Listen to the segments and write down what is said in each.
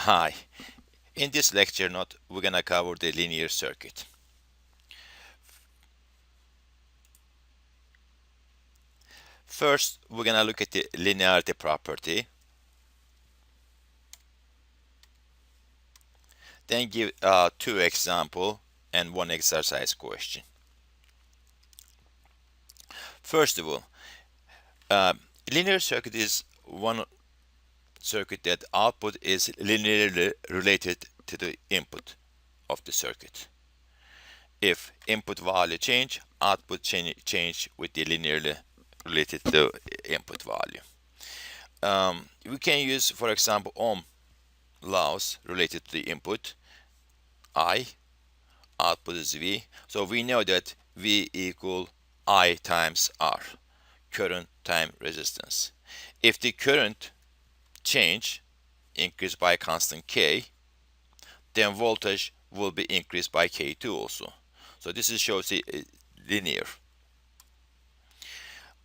Hi, in this lecture note we're gonna cover the linear circuit. First we're gonna look at the linearity property, then give two examples and one exercise question. First of all, uh, linear circuit is one circuit that output is linearly related to the input of the circuit. If input value change, output change with the linearly related to input value. We can use, for example, Ohm laws related to the input. I, output is V. So we know that V equal I times R, current time resistance. If the current change increase by constant K, then voltage will be increased by K2 also. So this shows the linear.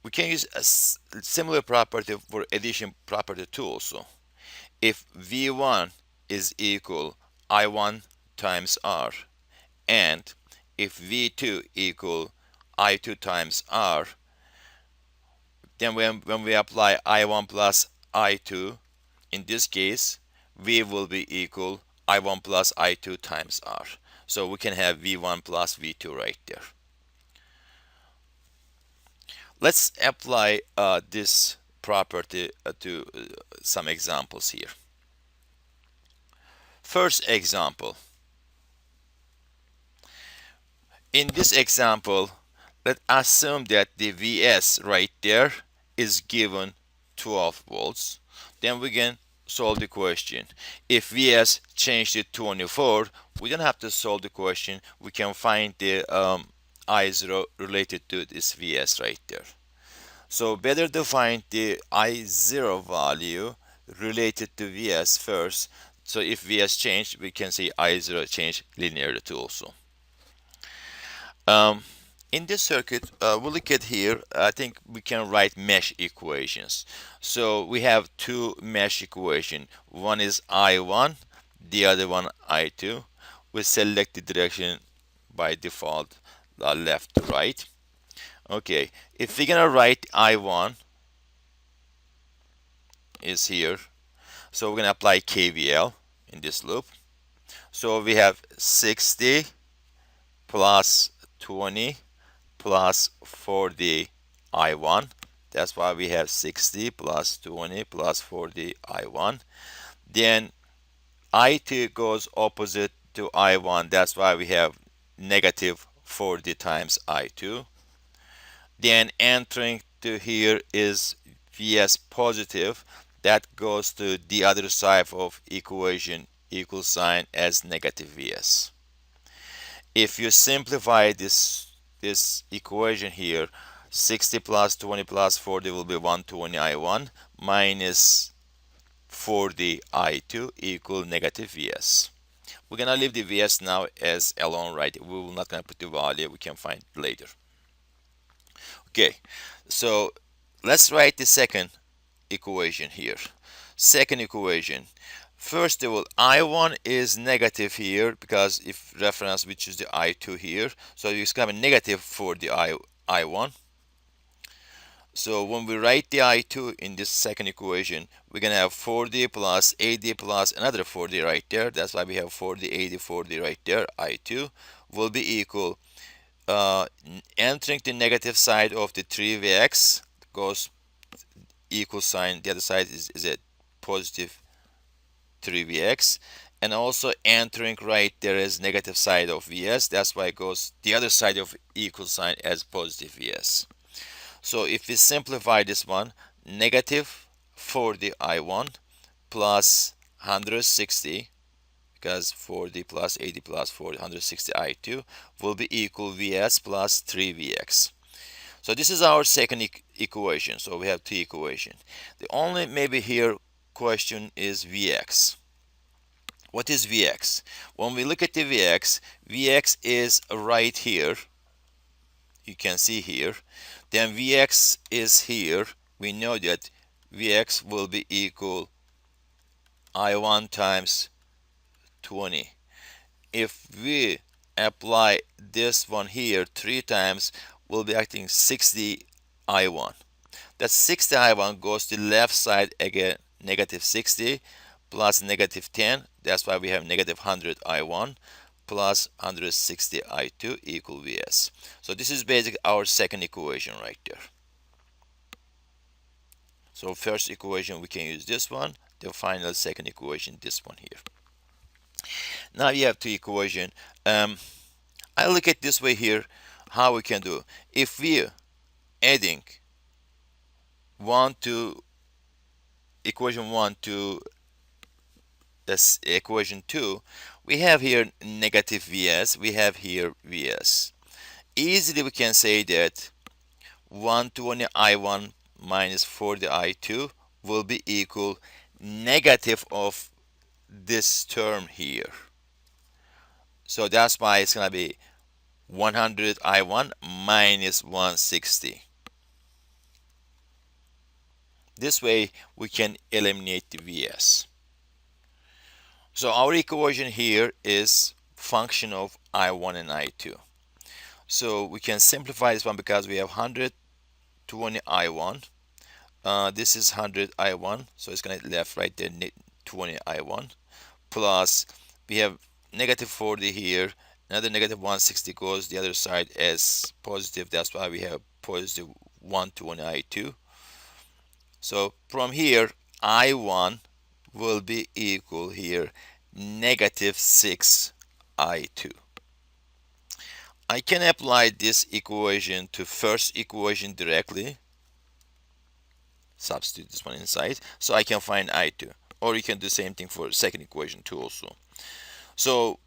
We can use a similar property for addition property 2 also. If V1 is equal I1 times R, and if V2 equal I2 times R, then when we apply I1 plus I2, in this case, V will be equal I1 plus I2 times R. So we can have V1 plus V2 right there. Let's apply this property to some examples here. First example. In this example, let's assume that the Vs right there is given 12 volts. Then we can solve the question. If Vs change to 24, we don't have to solve the question. We can find the I0 related to this Vs right there. So better to find the I0 value related to Vs first. So if Vs change, we can see I0 change linearly too also. In this circuit, we'll look at here, I think we can write mesh equations. So we have two mesh equations. One is I1, the other one I2. We select the direction by default, left to right. Okay, if we're gonna write I1 is here, so we're gonna apply KVL in this loop. So we have 60 plus 20 plus 40 I1. That's why we have 60 plus 20 plus 40 I1. Then I2 goes opposite to I1. That's why we have negative 40 times I2. Then entering to here is Vs positive. That goes to the other side of equation equal sign as negative Vs. If you simplify this equation here, 60 plus 20 plus 40 will be 120 I1 minus 40 I2 equal negative Vs. We're gonna leave the Vs now as alone, right? We will not gonna put the value, we can find later. Okay, so let's write the second equation here. Second equation. First of all, I1 is negative here because if reference we choose the I2 here, so it's coming negative for the I1. So when we write the I2 in this second equation, we're gonna have 40 plus 80 plus another 40 right there. That's why we have 40, 80, 40 right there. I2 will be equal entering the negative side of the 3Vx goes equal sign. The other side is a positive 3Vx, and also entering right there is negative side of Vs. That's why it goes the other side of equal sign as positive Vs. So if we simplify this one, negative 40 I1 plus 160, because 40 plus 80 plus 40, 160 I2 will be equal Vs plus 3Vx. So this is our second equation. So we have two equations. The only maybe here question is Vx. What is Vx? When we look at the Vx is right here. You can see here. Then Vx is here. We know that Vx will be equal I1 times 20. If we apply this one here 3 times, we'll be acting 60 I1. That 60 I1 goes to the left side again, negative 60 plus negative 10. That's why we have negative 100 I1 plus 160 I2 equal Vs. So this is basically our second equation right there. So first equation we can use this one, the final second equation this one here. Now you have two equation. I look at this way here, how we can do. If we adding 1 to equation 1 to this equation 2, we have here negative Vs, we have here Vs. Easily we can say that 120 I1 minus 40 I2 will be equal negative of this term here. So that's why it's going to be 100 I1 minus 160. This way we can eliminate the Vs. So our equation here is function of I1 and I2. So we can simplify this one because we have 120 I1. This is 100 I1, so it's going to left right there 20 I1 plus we have negative 40 here, another negative 160 goes the other side as positive. That's why we have positive 120 I2. So from here I1 will be equal here negative 6 I2. I can apply this equation to first equation directly, substitute this one inside, so I can find I2, or you can do the same thing for second equation too also. So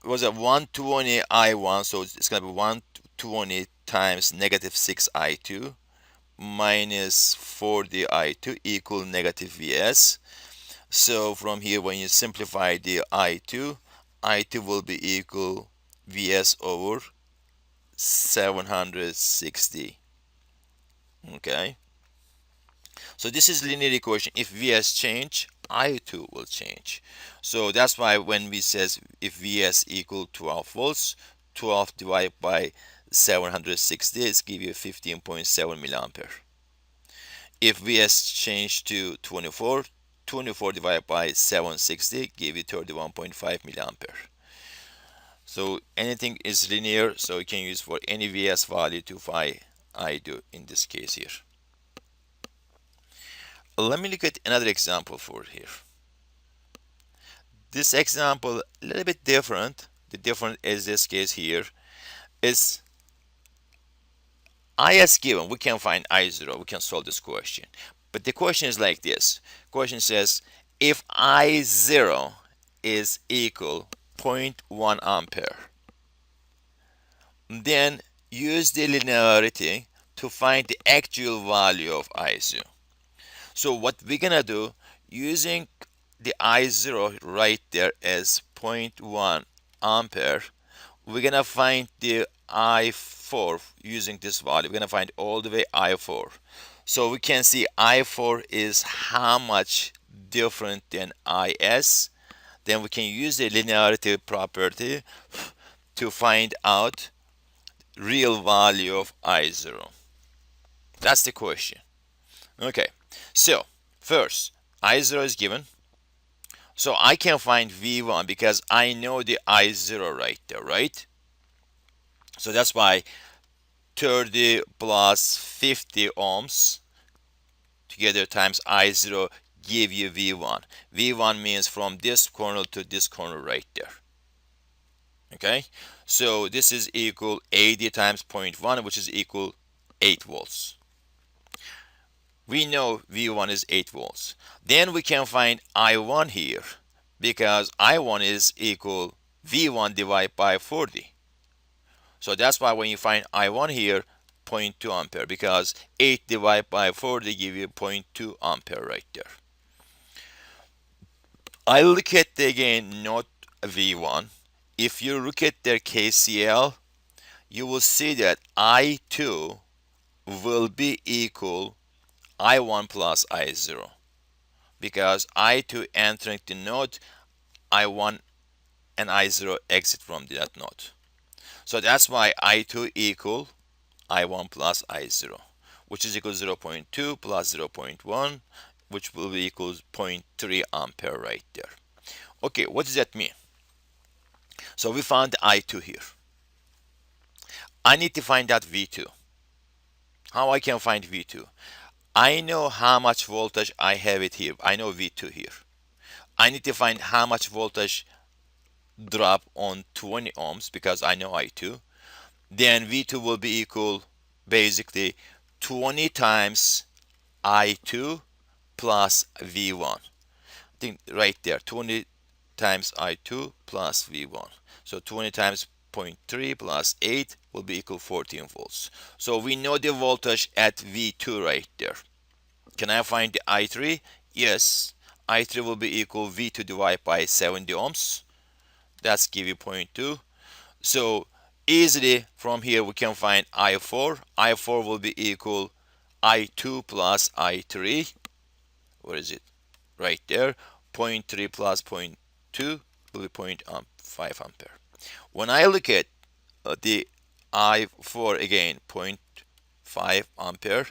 it was a 120 I1, so it's going to be 120 times negative 6 I2 minus 40 I2 equal negative Vs. So from here when you simplify the I2 will be equal Vs over 760. Okay, so this is linear equation. If Vs change, I2 will change. So that's why when we says if Vs equal 12 volts, 12 divided by 760 is give you 15.7 milliampere. If Vs change to 24, 24 divided by 760 give you 31.5 milliampere. So anything is linear, so you can use for any Vs value to find I2 in this case here. Let me look at another example for here. This example a little bit different. The difference is this case here is I as given. We can find I0. We can solve this question. But the question is like this. Question says if I0 is equal 0.1 ampere, then use the linearity to find the actual value of I0. So what we're gonna do, using the I0 right there as 0.1 ampere, we're gonna find the I4 using this value. We're gonna find all the way I4. So we can see I4 is how much different than IS. Then we can use the linearity property to find out real value of I0. That's the question. Okay, so first I0 is given, so I can find V1 because I know the I0 right there, right? So that's why 30 plus 50 ohms together times I0 give you V1. V1 means from this corner to this corner right there. Okay, so this is equal 80 times 0.1, which is equal 8 volts. We know V1 is 8 volts. Then we can find I1 here because I1 is equal V1 divided by 40. So that's why when you find I1 here, 0.2 ampere, because 8 divided by 40 give you 0.2 ampere right there. I look at again not V1. If you look at their KCL, you will see that I2 will be equal I1 plus I0. because I2 entering the node, I1 and I0 exit from that node. So that's why I2 equal I1 plus I0, which is equal to 0.2 plus 0.1, which will be equal to 0.3 ampere right there. Okay, what does that mean? So we found I2 here. I need to find out V2. How I can find V2? I know how much voltage I have it here. I know V2 here. I need to find how much voltage drop on 20 ohms because I know I2. Then V2 will be equal basically 20 times I2 plus V1. I think right there, 20 times I2 plus V1. So 20 times 0.3 plus 8 will be equal 14 volts. So we know the voltage at V2 right there. Can I find the I3? Yes. I3 will be equal V2 divided by 70 ohms. That's give you 0.2. So easily from here we can find I4. I4 will be equal I2 plus I3. Where is it? Right there. 0.3 plus 0.2 will be 0.5 ampere. When I look at the I4 again, 0.5 ampere,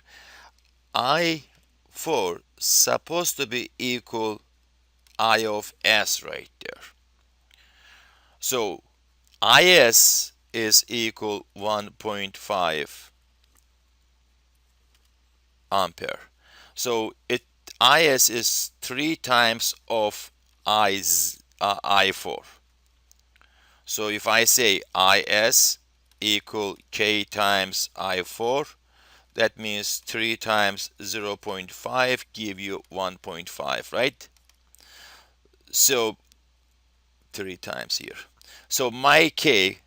I4 supposed to be equal I of S right there. So IS is equal 1.5 ampere. So IS is 3 times of I4. So if I say IS equal K times I4, that means 3 times 0.5 give you 1.5, right? So 3 times here. So my K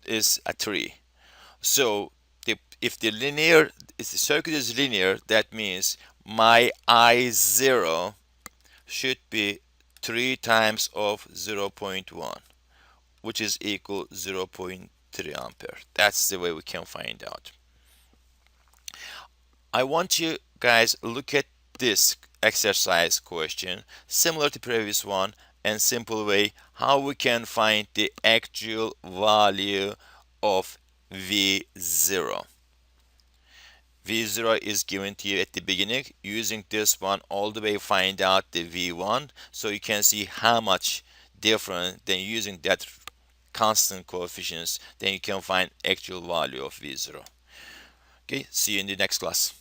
is a 3. So if the circuit is linear, that means my I0 should be 3 times of 0.1, which is equal 0.3 ampere. That's the way we can find out. I want you guys look at this exercise question, similar to previous one, and simple way how we can find the actual value of V0. V0 is given to you at the beginning. Using this one all the way find out the V1, so you can see how much different than using that constant coefficients, then you can find actual value of V0. Okay, see you in the next class.